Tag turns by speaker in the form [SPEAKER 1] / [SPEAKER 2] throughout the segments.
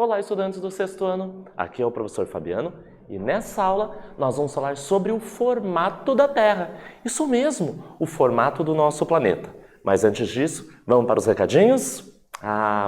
[SPEAKER 1] Olá, estudantes do sexto ano, aqui é o professor Fabiano e nessa aula nós vamos falar sobre o formato da Terra. Isso mesmo, o formato do nosso planeta. Mas antes disso, vamos para os recadinhos?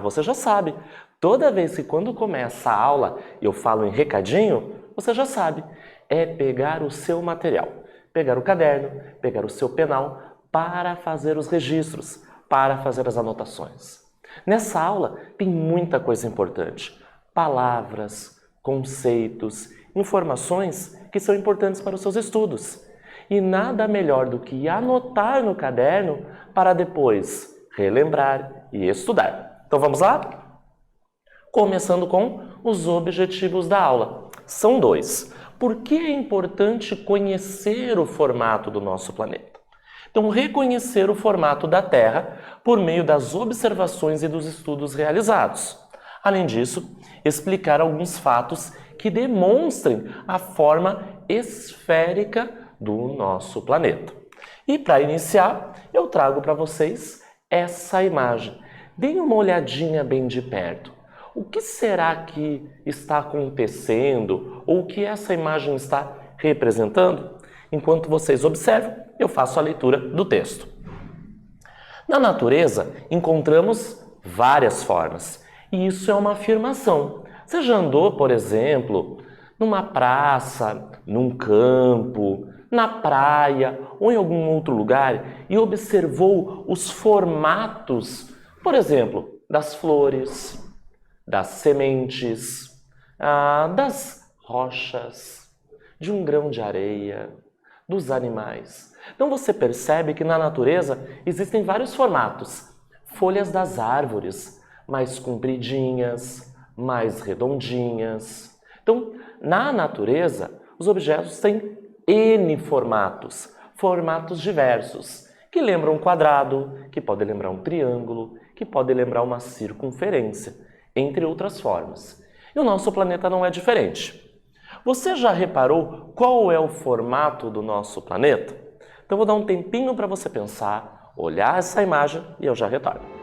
[SPEAKER 1] Você já sabe, toda vez que quando começa a aula eu falo em recadinho, você já sabe, é pegar o seu material, pegar o caderno, pegar o seu penal para fazer os registros, para fazer as anotações. Nessa aula tem muita coisa importante, palavras, conceitos, informações que são importantes para os seus estudos. E nada melhor do que anotar no caderno para depois relembrar e estudar. Então vamos lá? Começando com os objetivos da aula. São dois. Por que é importante conhecer o formato do nosso planeta? Então, reconhecer o formato da Terra por meio das observações e dos estudos realizados. Além disso, explicar alguns fatos que demonstrem a forma esférica do nosso planeta. E para iniciar, eu trago para vocês essa imagem. Deem uma olhadinha bem de perto. O que será que está acontecendo ou o que essa imagem está representando? Enquanto vocês observam, eu faço a leitura do texto. Na natureza, encontramos várias formas, e isso é uma afirmação. Você já andou, por exemplo, numa praça, num campo, na praia ou em algum outro lugar e observou os formatos, por exemplo, das flores, das sementes, das rochas, de um grão de areia, dos animais. Então você percebe que na natureza existem vários formatos. Folhas das árvores, mais compridinhas, mais redondinhas. Então, na natureza, os objetos têm N formatos, formatos diversos, que lembram um quadrado, que pode lembrar um triângulo, que pode lembrar uma circunferência, entre outras formas. E o nosso planeta não é diferente. Você já reparou qual é o formato do nosso planeta? Então vou dar um tempinho para você pensar, olhar essa imagem e eu já retorno.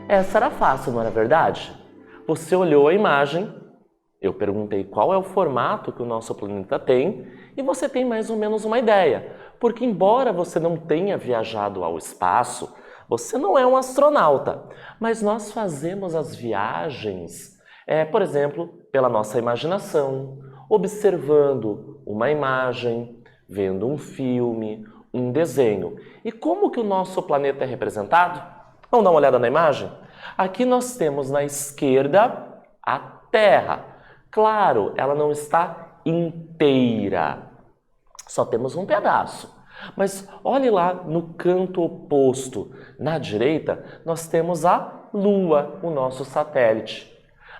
[SPEAKER 1] Essa era fácil, não era verdade? Você olhou a imagem, eu perguntei qual é o formato que o nosso planeta tem e você tem mais ou menos uma ideia. Porque embora você não tenha viajado ao espaço, você não é um astronauta, mas nós fazemos as viagens, por exemplo, pela nossa imaginação, observando uma imagem, vendo um filme, um desenho. E como que o nosso planeta é representado? Vamos dar uma olhada na imagem? Aqui nós temos na esquerda a Terra. Claro, ela não está inteira. Só temos um pedaço. Mas olhe lá no canto oposto. Na direita, nós temos a Lua, o nosso satélite.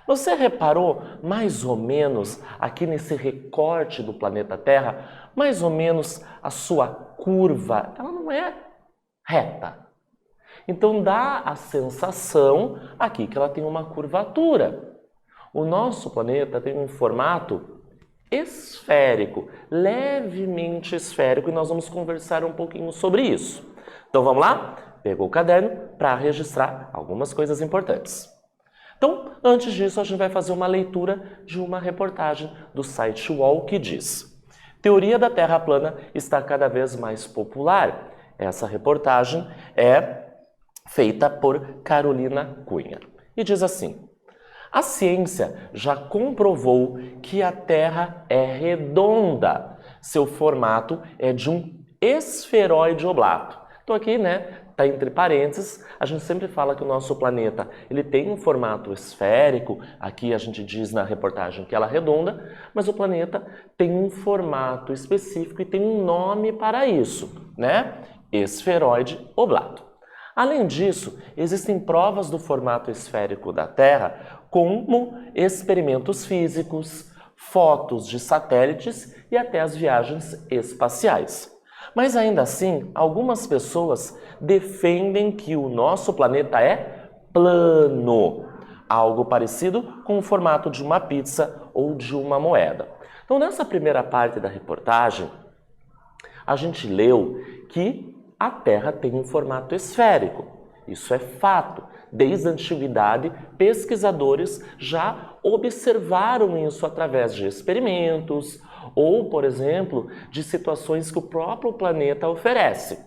[SPEAKER 1] Você reparou mais ou menos aqui nesse recorte do planeta Terra, mais ou menos a sua curva, ela não é reta. Então dá a sensação aqui que ela tem uma curvatura. O nosso planeta tem um formato esférico, levemente esférico, e nós vamos conversar um pouquinho sobre isso. Então vamos lá? Pegou o caderno para registrar algumas coisas importantes. Então, antes disso, a gente vai fazer uma leitura de uma reportagem do site UOL que diz: Teoria da Terra plana está cada vez mais popular. Essa reportagem é feita por Carolina Cunha. E diz assim: A ciência já comprovou que a Terra é redonda. Seu formato é de um esferoide oblato. Então aqui, tá entre parênteses, a gente sempre fala que o nosso planeta ele tem um formato esférico, aqui a gente diz na reportagem que ela é redonda, mas o planeta tem um formato específico e tem um nome para isso, esferoide oblato. Além disso, existem provas do formato esférico da Terra, como experimentos físicos, fotos de satélites e até as viagens espaciais. Mas ainda assim, algumas pessoas defendem que o nosso planeta é plano, algo parecido com o formato de uma pizza ou de uma moeda. Então, nessa primeira parte da reportagem, a gente leu que a Terra tem um formato esférico. Isso é fato. Desde a antiguidade, pesquisadores já observaram isso através de experimentos ou, por exemplo, de situações que o próprio planeta oferece.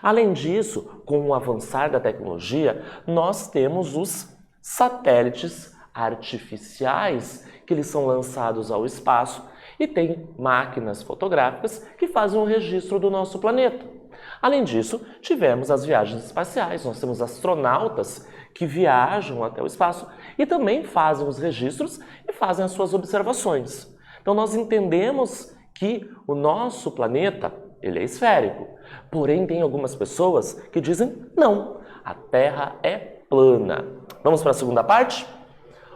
[SPEAKER 1] Além disso, com o avançar da tecnologia, nós temos os satélites artificiais que eles são lançados ao espaço e tem máquinas fotográficas que fazem o registro do nosso planeta. Além disso, tivemos as viagens espaciais, nós temos astronautas que viajam até o espaço e também fazem os registros e fazem as suas observações. Então nós entendemos que o nosso planeta ele é esférico, porém tem algumas pessoas que dizem não, a Terra é plana. Vamos para a segunda parte?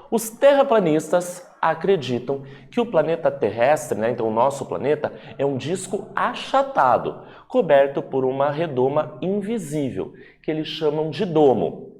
[SPEAKER 1] Os terraplanistas acreditam que o planeta terrestre, então o nosso planeta, é um disco achatado, coberto por uma redoma invisível, que eles chamam de domo.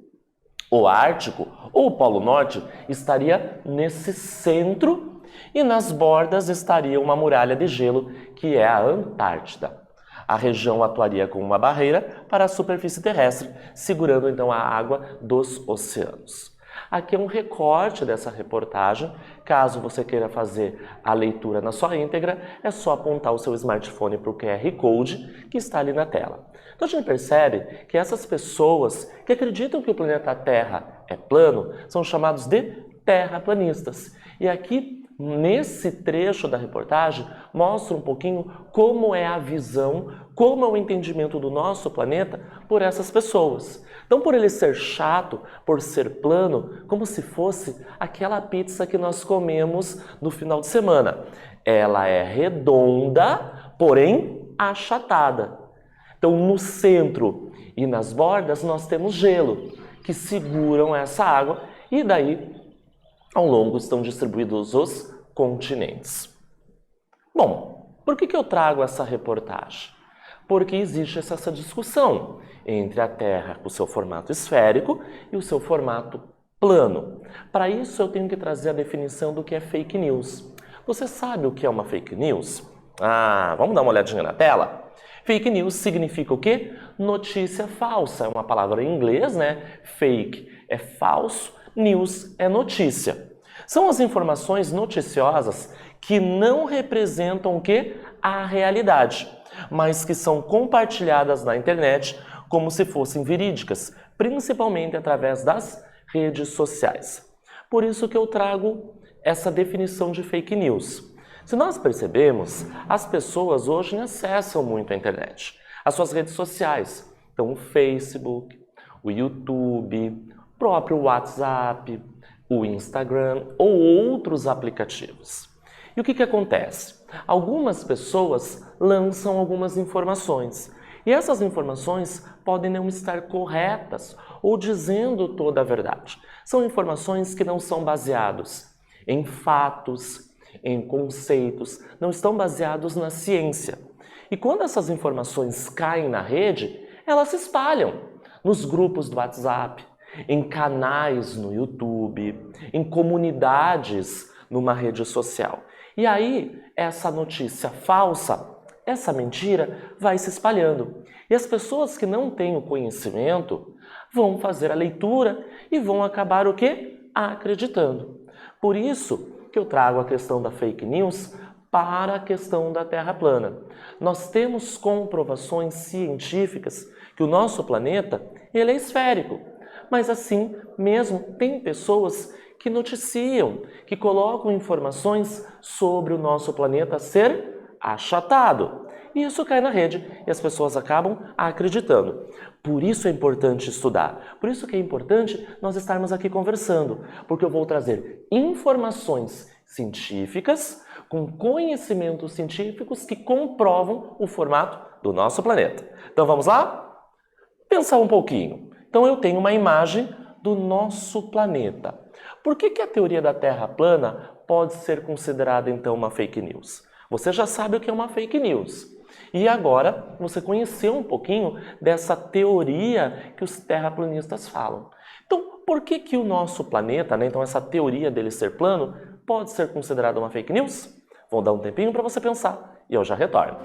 [SPEAKER 1] O Ártico, ou o Polo Norte, estaria nesse centro e nas bordas estaria uma muralha de gelo, que é a Antártida. A região atuaria como uma barreira para a superfície terrestre, segurando então a água dos oceanos. Aqui é um recorte dessa reportagem. Caso você queira fazer a leitura na sua íntegra, é só apontar o seu smartphone para o QR Code que está ali na tela. Então a gente percebe que essas pessoas que acreditam que o planeta Terra é plano são chamados de terraplanistas. E aqui, nesse trecho da reportagem, mostra um pouquinho como é a visão, como é o entendimento do nosso planeta por essas pessoas. Então, por ele ser chato, por ser plano, como se fosse aquela pizza que nós comemos no final de semana. Ela é redonda, porém achatada. Então, no centro e nas bordas, nós temos gelo, que seguram essa água e daí, ao longo, estão distribuídos os continentes. Bom, por que eu trago essa reportagem? Porque existe essa discussão entre a Terra, o seu formato esférico, e o seu formato plano. Para isso, eu tenho que trazer a definição do que é fake news. Você sabe o que é uma fake news? Vamos dar uma olhadinha na tela? Fake news significa o quê? Notícia falsa. É uma palavra em inglês, Fake é falso, news é notícia. São as informações noticiosas que não representam o quê? A realidade, mas que são compartilhadas na internet como se fossem verídicas, principalmente através das redes sociais. Por isso que eu trago essa definição de fake news. Se nós percebemos, as pessoas hoje acessam muito a internet, as suas redes sociais. Então, o Facebook, o YouTube, o próprio WhatsApp, o Instagram ou outros aplicativos. E o que acontece? Algumas pessoas lançam algumas informações e essas informações podem não estar corretas ou dizendo toda a verdade. São informações que não são baseadas em fatos, em conceitos, não estão baseados na ciência. E quando essas informações caem na rede, elas se espalham nos grupos do WhatsApp, em canais no YouTube, em comunidades numa rede social. E aí, essa notícia falsa, essa mentira vai se espalhando. E as pessoas que não têm o conhecimento vão fazer a leitura e vão acabar o quê? Acreditando. Por isso que eu trago a questão da fake news para a questão da Terra plana. Nós temos comprovações científicas que o nosso planeta ele é esférico. Mas assim mesmo tem pessoas que noticiam, que colocam informações sobre o nosso planeta ser achatado. E isso cai na rede e as pessoas acabam acreditando. Por isso é importante estudar, por isso que é importante nós estarmos aqui conversando, porque eu vou trazer informações científicas com conhecimentos científicos que comprovam o formato do nosso planeta. Então vamos lá? Pensar um pouquinho. Então eu tenho uma imagem do nosso planeta. Por que a teoria da Terra plana pode ser considerada então uma fake news? Você já sabe o que é uma fake news. E agora você conheceu um pouquinho dessa teoria que os terraplanistas falam. Então, por que o nosso planeta, então essa teoria dele ser plano, pode ser considerada uma fake news? Vou dar um tempinho para você pensar e eu já retorno.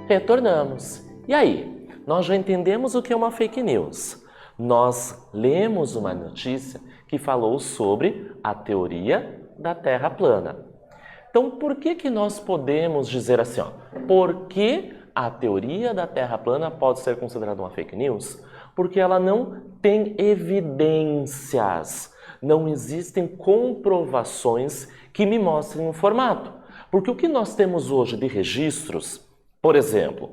[SPEAKER 1] Retornamos. E aí? Nós já entendemos o que é uma fake news. Nós lemos uma notícia que falou sobre a teoria da Terra plana. Então, por que nós podemos dizer assim, por que a teoria da Terra plana pode ser considerada uma fake news? Porque ela não tem evidências, não existem comprovações que me mostrem o formato. Porque o que nós temos hoje de registros, por exemplo,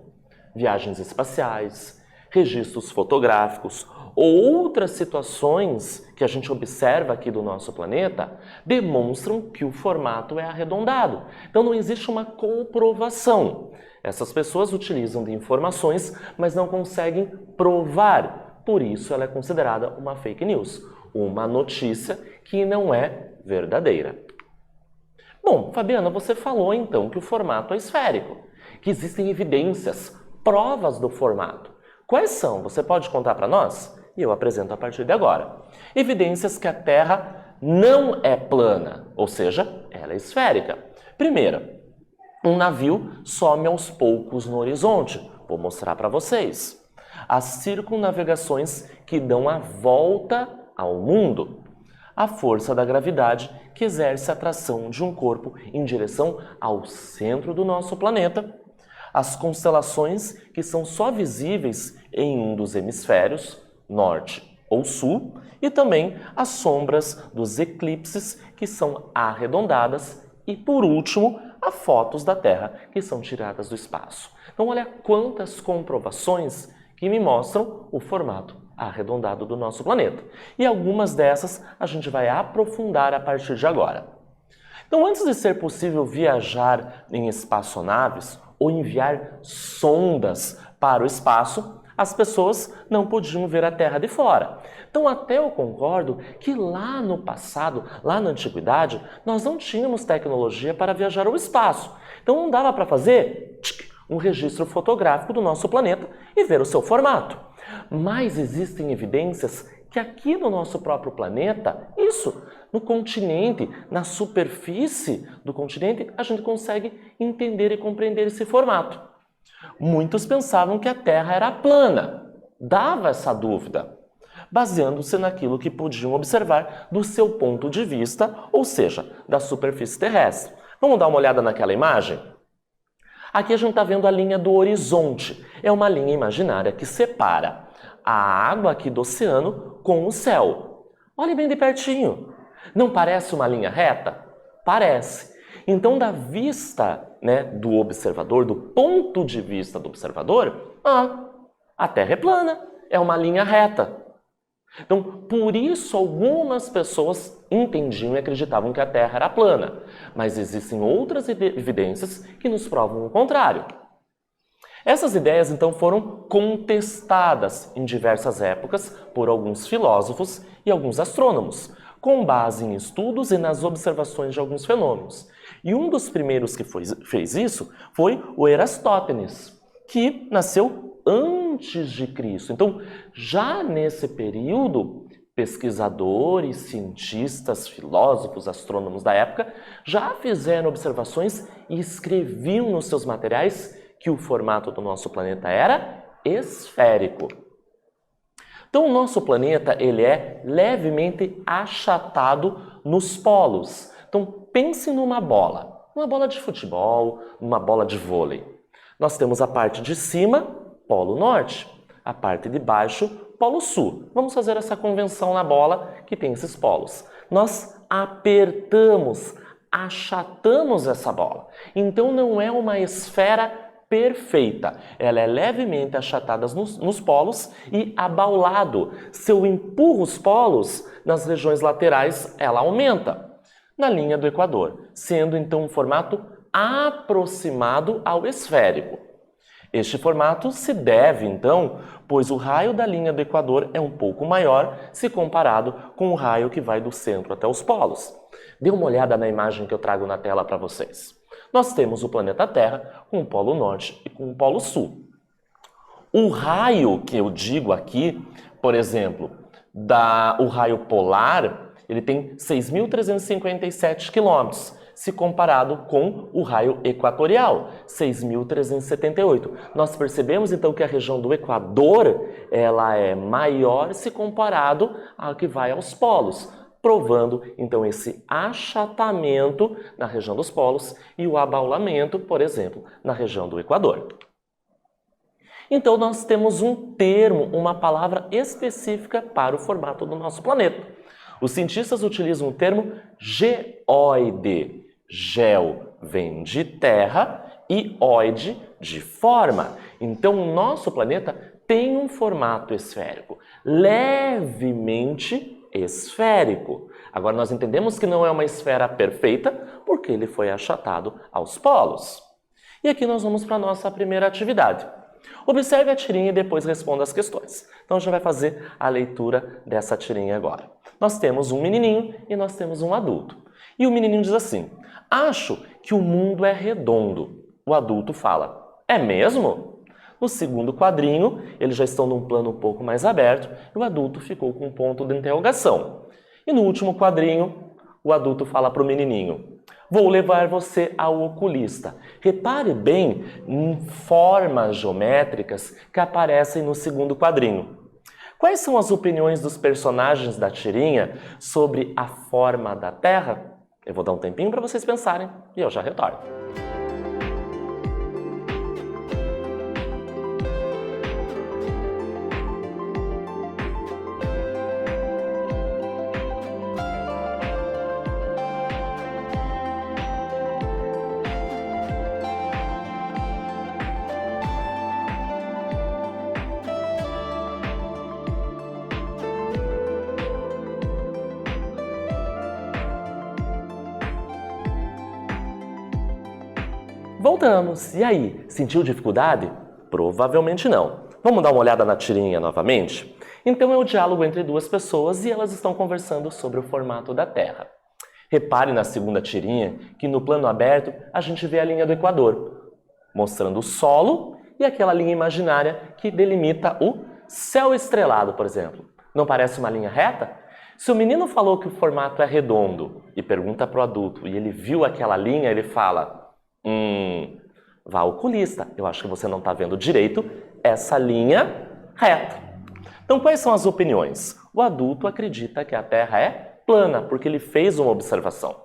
[SPEAKER 1] viagens espaciais, registros fotográficos ou outras situações que a gente observa aqui do nosso planeta demonstram que o formato é arredondado. Então não existe uma comprovação. Essas pessoas utilizam de informações, mas não conseguem provar. Por isso ela é considerada uma fake news, uma notícia que não é verdadeira. Bom, Fabiana, você falou então que o formato é esférico, que existem evidências, provas do formato. Quais são? Você pode contar para nós? E eu apresento a partir de agora. Evidências que a Terra não é plana, ou seja, ela é esférica. Primeira, um navio some aos poucos no horizonte. Vou mostrar para vocês. As circunnavegações que dão a volta ao mundo. A força da gravidade que exerce a atração de um corpo em direção ao centro do nosso planeta. As constelações que são só visíveis em um dos hemisférios, norte ou sul, e também as sombras dos eclipses que são arredondadas e, por último, as fotos da Terra que são tiradas do espaço. Então, olha quantas comprovações que me mostram o formato arredondado do nosso planeta. E algumas dessas a gente vai aprofundar a partir de agora. Então, antes de ser possível viajar em espaçonaves ou enviar sondas para o espaço, as pessoas não podiam ver a Terra de fora. Então, até eu concordo que lá no passado, lá na antiguidade, nós não tínhamos tecnologia para viajar ao espaço. Então, não dava para fazer um registro fotográfico do nosso planeta e ver o seu formato. Mas existem evidências que aqui no nosso próprio planeta, no continente, na superfície do continente, a gente consegue entender e compreender esse formato. Muitos pensavam que a Terra era plana, dava essa dúvida, baseando-se naquilo que podiam observar do seu ponto de vista, ou seja, da superfície terrestre. Vamos dar uma olhada naquela imagem? Aqui a gente está vendo a linha do horizonte. É uma linha imaginária que separa a água aqui do oceano com o céu. Olhe bem de pertinho. Não parece uma linha reta? Parece. Então, da vista, do observador, do ponto de vista do observador, a Terra é plana, é uma linha reta. Então, por isso algumas pessoas entendiam e acreditavam que a Terra era plana, mas existem outras evidências que nos provam o contrário. Essas ideias, então, foram contestadas em diversas épocas por alguns filósofos e alguns astrônomos, com base em estudos e nas observações de alguns fenômenos. E um dos primeiros que fez isso foi o Eratóstenes, que nasceu antes de Cristo. Então, já nesse período, Pesquisadores, cientistas, filósofos, astrônomos da época já fizeram observações e escreviam nos seus materiais que o formato do nosso planeta era esférico. Então, o nosso planeta ele é levemente achatado nos polos. Então, pense numa bola, uma bola de futebol, uma bola de vôlei. Nós temos a parte de cima, Polo Norte, a parte de baixo, Polo Sul. Vamos fazer essa convenção na bola que tem esses polos. Nós apertamos, achatamos essa bola. Então, não é uma esfera perfeita. Ela é levemente achatada nos polos e abaulado. Se eu empurro os polos, nas regiões laterais ela aumenta na linha do Equador, sendo então um formato aproximado ao esférico. Este formato se deve, então, pois o raio da linha do Equador é um pouco maior se comparado com o raio que vai do centro até os polos. Dê uma olhada na imagem que eu trago na tela para vocês. Nós temos o planeta Terra com o Polo Norte e com o Polo Sul. O raio que eu digo aqui, por exemplo, o raio polar, ele tem 6.357 quilômetros, se comparado com o raio equatorial, 6.378. Nós percebemos então que a região do Equador ela é maior se comparado ao que vai aos polos, provando então esse achatamento na região dos polos e o abaulamento, por exemplo, na região do Equador. Então nós temos um termo, uma palavra específica para o formato do nosso planeta. Os cientistas utilizam o termo geóide. Geo vem de terra e oide de forma. Então o nosso planeta tem um formato esférico, levemente esférico. Agora nós entendemos que não é uma esfera perfeita porque ele foi achatado aos polos. E aqui nós vamos para a nossa primeira atividade. Observe a tirinha e depois responda as questões. Então a gente vai fazer a leitura dessa tirinha agora. Nós temos um menininho e nós temos um adulto. E o menininho diz assim: acho que o mundo é redondo. O adulto fala: é mesmo? No segundo quadrinho, eles já estão num plano um pouco mais aberto e o adulto ficou com um ponto de interrogação. E no último quadrinho, o adulto fala para o menininho: vou levar você ao oculista. Repare bem em formas geométricas que aparecem no segundo quadrinho. Quais são as opiniões dos personagens da tirinha sobre a forma da Terra? Eu vou dar um tempinho para vocês pensarem e eu já retorno. Voltamos. E aí, sentiu dificuldade? Provavelmente não. Vamos dar uma olhada na tirinha novamente? Então é o diálogo entre duas pessoas e elas estão conversando sobre o formato da Terra. Repare na segunda tirinha que no plano aberto a gente vê a linha do Equador, mostrando o solo e aquela linha imaginária que delimita o céu estrelado, por exemplo. Não parece uma linha reta? Se o menino falou que o formato é redondo e pergunta para o adulto e ele viu aquela linha, ele fala: vá ao oculista, eu acho que você não está vendo direito essa linha reta. Então, quais são as opiniões? O adulto acredita que a Terra é plana, porque ele fez uma observação.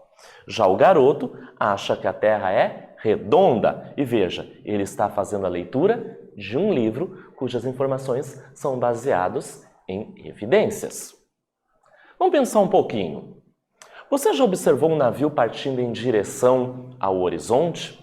[SPEAKER 1] Já o garoto acha que a Terra é redonda. E veja, ele está fazendo a leitura de um livro cujas informações são baseadas em evidências. Vamos pensar um pouquinho. Você já observou um navio partindo em direção ao horizonte?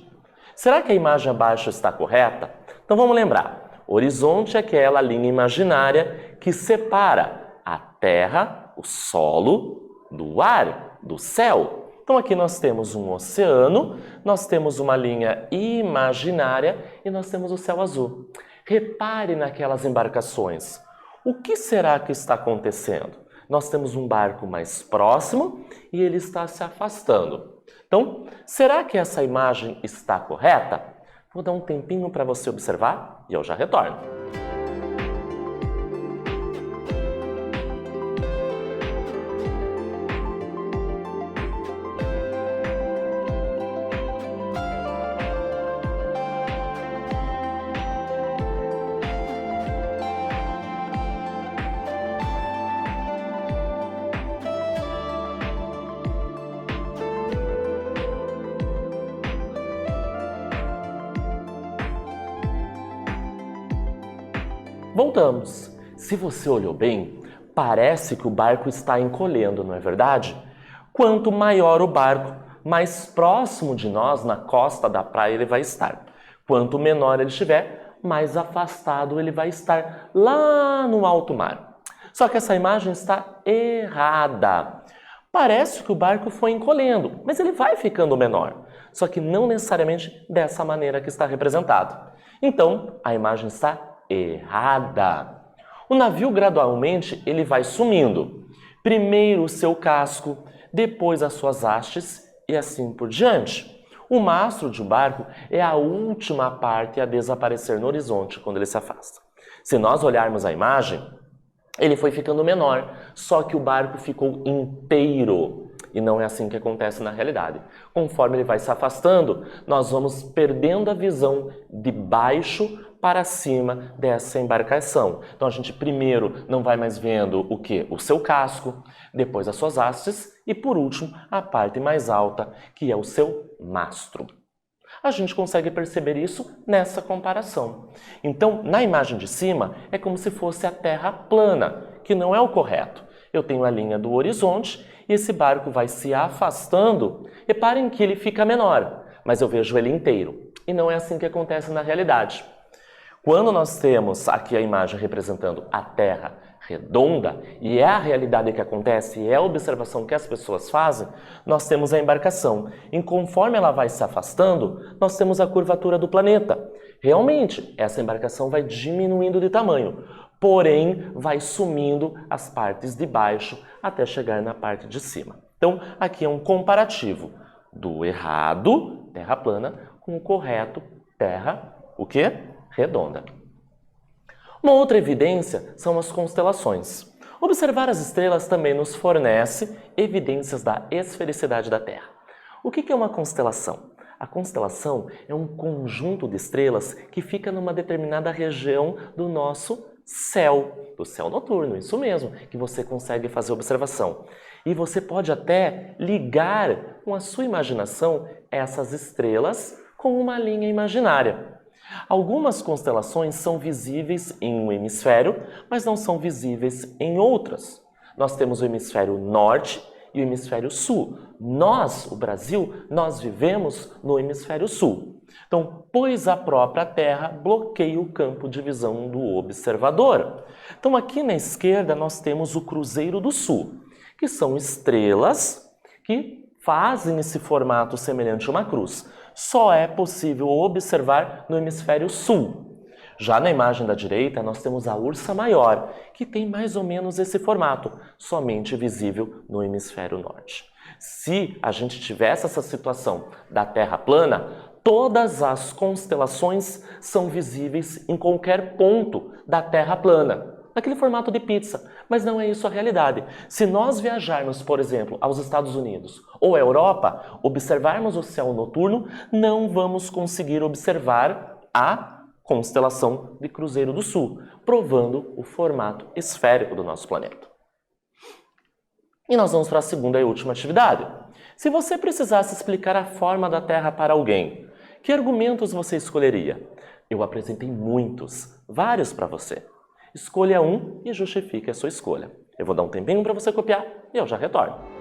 [SPEAKER 1] Será que a imagem abaixo está correta? Então vamos lembrar. Horizonte é aquela linha imaginária que separa a Terra, o solo, do ar, do céu. Então aqui nós temos um oceano, nós temos uma linha imaginária e nós temos o céu azul. Repare naquelas embarcações. O que será que está acontecendo? Nós temos um barco mais próximo e ele está se afastando. Então, será que essa imagem está correta? Vou dar um tempinho para você observar e eu já retorno. Voltamos. Se você olhou bem, parece que o barco está encolhendo, não é verdade? Quanto maior o barco, mais próximo de nós, na costa da praia, ele vai estar. Quanto menor ele estiver, mais afastado ele vai estar lá no alto mar. Só que essa imagem está errada. Parece que o barco foi encolhendo, mas ele vai ficando menor. Só que não necessariamente dessa maneira que está representado. Então, a imagem está errada. O navio gradualmente ele vai sumindo. Primeiro o seu casco, depois as suas hastes e assim por diante. O mastro de um barco é a última parte a desaparecer no horizonte quando ele se afasta. Se nós olharmos a imagem, ele foi ficando menor, só que o barco ficou inteiro. E não é assim que acontece na realidade. Conforme ele vai se afastando, nós vamos perdendo a visão de baixo para cima dessa embarcação. Então a gente primeiro não vai mais vendo o quê? O seu casco, depois as suas hastes e por último a parte mais alta, que é o seu mastro. A gente consegue perceber isso nessa comparação. Então, na imagem de cima, é como se fosse a terra plana, que não é o correto. Eu tenho a linha do horizonte e esse barco vai se afastando. Reparem que ele fica menor, mas eu vejo ele inteiro. E não é assim que acontece na realidade. Quando nós temos aqui a imagem representando a Terra redonda, e é a realidade que acontece, e é a observação que as pessoas fazem, nós temos a embarcação. E conforme ela vai se afastando, nós temos a curvatura do planeta. Realmente, essa embarcação vai diminuindo de tamanho, porém vai sumindo as partes de baixo até chegar na parte de cima. Então, aqui é um comparativo do errado, terra plana, com o correto, terra, o quê? Redonda. Uma outra evidência são as constelações. Observar as estrelas também nos fornece evidências da esfericidade da Terra. O que é uma constelação? A constelação é um conjunto de estrelas que fica numa determinada região do nosso céu, do céu noturno, isso mesmo, que você consegue fazer observação. E você pode até ligar com a sua imaginação essas estrelas com uma linha imaginária. Algumas constelações são visíveis em um hemisfério, mas não são visíveis em outras. Nós temos o hemisfério norte e o hemisfério sul. Nós, o Brasil, nós vivemos no hemisfério sul. Então, pois a própria Terra bloqueia o campo de visão do observador. Então, aqui na esquerda nós temos o Cruzeiro do Sul, que são estrelas que fazem esse formato semelhante a uma cruz. Só é possível observar no hemisfério sul. Já na imagem da direita, nós temos a Ursa Maior, que tem mais ou menos esse formato, somente visível no hemisfério norte. Se a gente tivesse essa situação da Terra plana, todas as constelações são visíveis em qualquer ponto da Terra plana, naquele formato de pizza, mas não é isso a realidade. Se nós viajarmos, por exemplo, aos Estados Unidos ou à Europa, observarmos o céu noturno, não vamos conseguir observar a constelação de Cruzeiro do Sul, provando o formato esférico do nosso planeta. E nós vamos para a segunda e última atividade. Se você precisasse explicar a forma da Terra para alguém, que argumentos você escolheria? Eu apresentei muitos, vários para você. Escolha um e justifique a sua escolha. Eu vou dar um tempinho para você copiar e eu já retorno.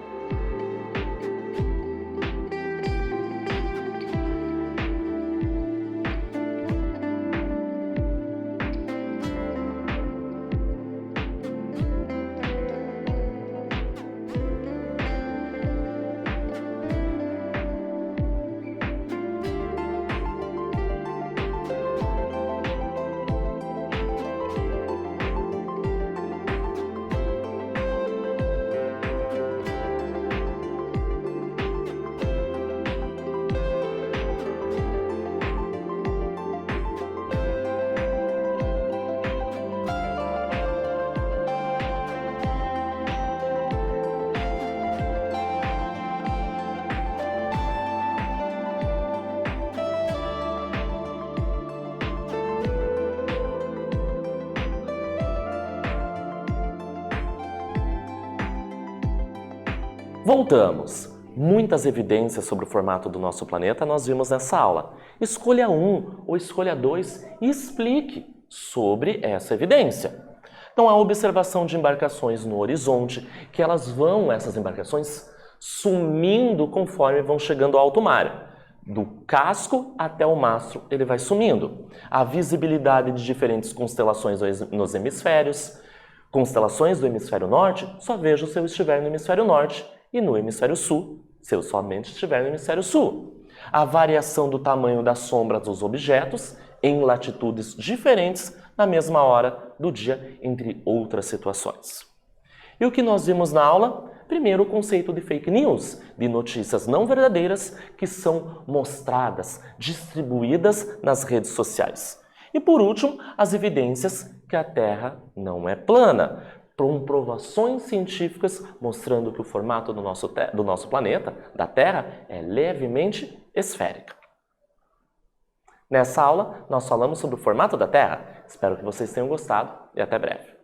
[SPEAKER 1] Voltamos! Muitas evidências sobre o formato do nosso planeta nós vimos nessa aula. Escolha um ou escolha dois e explique. sobre essa evidência. Então, a observação de embarcações no horizonte, que essas embarcações, sumindo conforme vão chegando ao alto mar. Do casco até o mastro, ele vai sumindo. A visibilidade de diferentes constelações nos hemisférios. Constelações do hemisfério norte, só vejo se eu estiver no hemisfério norte, e no hemisfério sul, se eu somente estiver no hemisfério sul. A variação do tamanho das sombras dos objetos em latitudes diferentes na mesma hora do dia, entre outras situações. E o que nós vimos na aula? Primeiro, o conceito de fake news, de notícias não verdadeiras que são mostradas, distribuídas nas redes sociais. E por último, as evidências que a Terra não é plana. Comprovações científicas mostrando que o formato do nosso planeta, da Terra, é levemente esférica. Nessa aula, nós falamos sobre o formato da Terra. Espero que vocês tenham gostado e até breve.